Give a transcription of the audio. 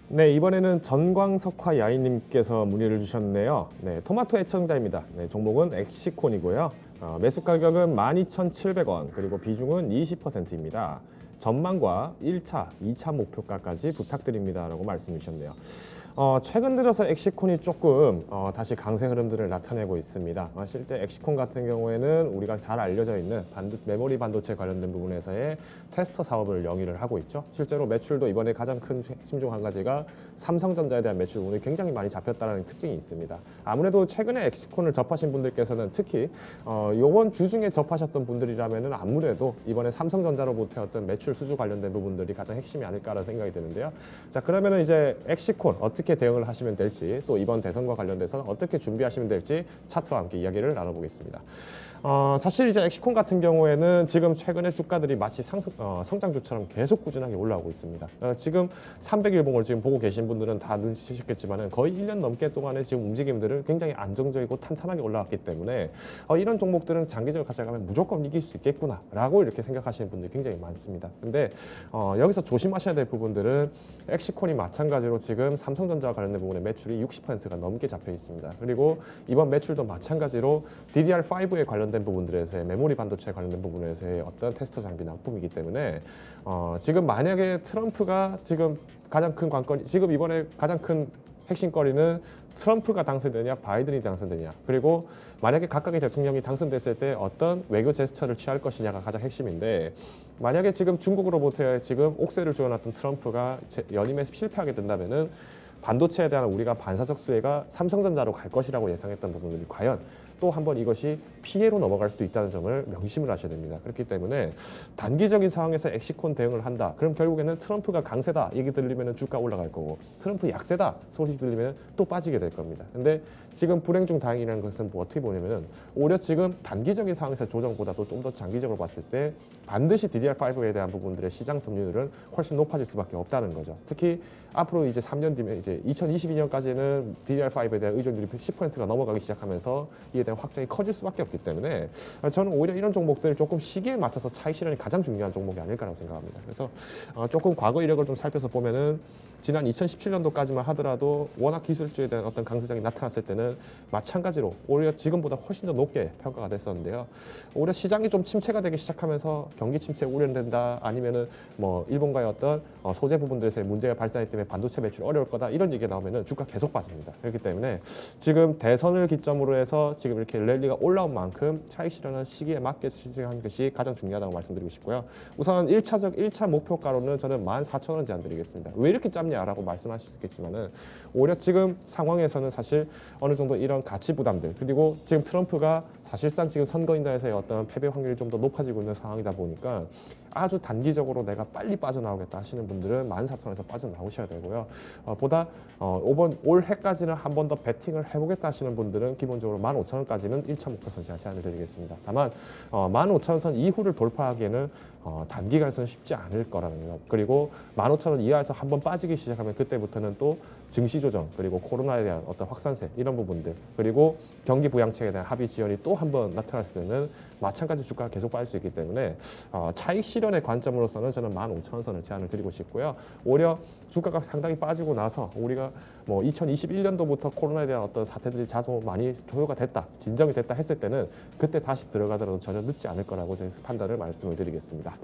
네, 이번에는 전광석화 야인님께서 문의를 주셨네요. 네, 토마토 애청자입니다. 네, 종목은 엑시콘이고요. 매수 가격은 12,700원, 그리고 비중은 20%입니다. 전망과 1차, 2차 목표가까지 부탁드립니다라고 말씀 주셨네요. 최근 들어서 엑시콘이 조금 다시 강세 흐름들을 나타내고 있습니다. 실제 엑시콘 같은 경우에는 우리가 잘 알려져 있는 메모리 반도체 관련된 부분에서의 테스터 사업을 영위를 하고 있죠. 실제로 매출도 이번에 가장 큰 핵심 중 한 가지가 삼성전자에 대한 매출 부분이 굉장히 많이 잡혔다는 특징이 있습니다. 아무래도 최근에 엑시콘을 접하신 분들께서는 특히 이번 주 중에 접하셨던 분들이라면은 아무래도 이번에 삼성전자로부터 어떤 매출 수주 관련된 부분들이 가장 핵심이 아닐까라는 생각이 드는데요. 자, 그러면은 이제 엑시콘 어떻게 대응을 하시면 될지, 또 이번 대선과 관련돼서 어떻게 준비하시면 될지 차트와 함께 이야기를 나눠보겠습니다. 사실 이제 엑시콘 같은 경우에는 지금 최근에 주가들이 마치 성장주처럼 계속 꾸준하게 올라오고 있습니다. 지금 300일봉을 지금 보고 계신 분들은 다 눈치채셨겠지만은 거의 1년 넘게 동안에 지금 움직임들은 굉장히 안정적이고 탄탄하게 올라왔기 때문에 이런 종목들은 장기적으로 가져가면 무조건 이길 수 있겠구나라고 이렇게 생각하시는 분들이 굉장히 많습니다. 근데 여기서 조심하셔야 될 부분들은 엑시콘이 마찬가지로 지금 삼성전자와 관련된 부분에 매출이 60%가 넘게 잡혀 있습니다. 그리고 이번 매출도 마찬가지로 DDR5에 관련된 부분들에서의 메모리 반도체에 관련된 부분에서의 어떤 테스터 장비 납품이기 때문에 지금 만약에 트럼프가 지금 가장 큰 관건이 지금 이번에 가장 큰 핵심거리는 트럼프가 당선되냐 바이든이 당선되냐, 그리고 만약에 각각의 대통령이 당선됐을 때 어떤 외교 제스처를 취할 것이냐가 가장 핵심인데, 만약에 지금 중국으로부터 지금 옥세를 주어놨던 트럼프가 연임에 실패하게 된다면은 반도체에 대한 우리가 반사적 수혜가 삼성전자로 갈 것이라고 예상했던 부분들이 과연 또 한번 이것이 피해로 넘어갈 수도 있다는 점을 명심을 하셔야 됩니다. 그렇기 때문에 단기적인 상황에서 엑시콘 대응을 한다. 그럼 결국에는 트럼프가 강세다 얘기 들리면 주가 올라갈 거고, 트럼프 약세다 소식 들리면 또 빠지게 될 겁니다. 근데 지금 불행 중 다행이라는 것은 뭐 어떻게 보냐면은 오히려 지금 단기적인 상황에서 조정보다도 좀 더 장기적으로 봤을 때 반드시 DDR5에 대한 부분들의 시장 점유율은 훨씬 높아질 수밖에 없다는 거죠. 특히 앞으로 이제 3년 뒤면 이제 2022년까지는 DDR5에 대한 의존율이 10%가 넘어가기 시작하면서 이에 대한 확장이 커질 수밖에 없기 때문에 저는 오히려 이런 종목들을 조금 시기에 맞춰서 차익 실현이 가장 중요한 종목이 아닐까라고 생각합니다. 그래서 조금 과거 이력을 좀 살펴서 보면은 지난 2017년도까지만 하더라도 워낙 기술주에 대한 어떤 강세장이 나타났을 때는 마찬가지로 오히려 지금보다 훨씬 더 높게 평가가 됐었는데요. 오히려 시장이 좀 침체가 되기 시작하면서 경기 침체 우려된다, 아니면은 뭐 일본과의 어떤 소재 부분들에서의 문제가 발생하기 때문에 반도체 매출 어려울 거다 이런 얘기가 나오면은 주가 계속 빠집니다. 그렇기 때문에 지금 대선을 기점으로 해서 지금 이렇게 랠리가 올라온 만큼 차익 실현은 시기에 맞게 실시하는 것이 가장 중요하다고 말씀드리고 싶고요. 우선 1차 목표가로는 저는 14,000원 제안드리겠습니다. 왜 이렇게 짧냐라고 말씀하실 수 있겠지만은 오히려 지금 상황에서는 사실 어느 정도 이런 가치 부담들, 그리고 지금 트럼프가 사실상 지금 선거인단에서의 어떤 패배 확률이 좀 더 높아지고 있는 상황이다 보니까 아주 단기적으로 내가 빨리 빠져나오겠다 하시는 분들은 14,000원에서 빠져나오셔야 되고요. 보다 올 해까지는 한 번 더 베팅을 해보겠다 하시는 분들은 기본적으로 15,000원까지는 1차 목표선 제안을 드리겠습니다. 다만 15,000원 이후를 돌파하기에는 단기간에서는 쉽지 않을 거라는 거. 그리고 15,000원 이하에서 한 번 빠지기 시작하면 그때부터는 또 증시 조정, 그리고 코로나에 대한 어떤 확산세 이런 부분들, 그리고 경기 부양책에 대한 합의 지연이 또 한 번 나타났을 때는 마찬가지 주가가 계속 빠질 수 있기 때문에 차익 실현의 관점으로서는 저는 15,000원선을 제안을 드리고 싶고요. 오히려 주가가 상당히 빠지고 나서 우리가 뭐 2021년도부터 코로나에 대한 어떤 사태들이 자주 많이 조효가 됐다, 진정이 됐다 했을 때는 그때 다시 들어가더라도 전혀 늦지 않을 거라고 제 판단을 말씀을 드리겠습니다.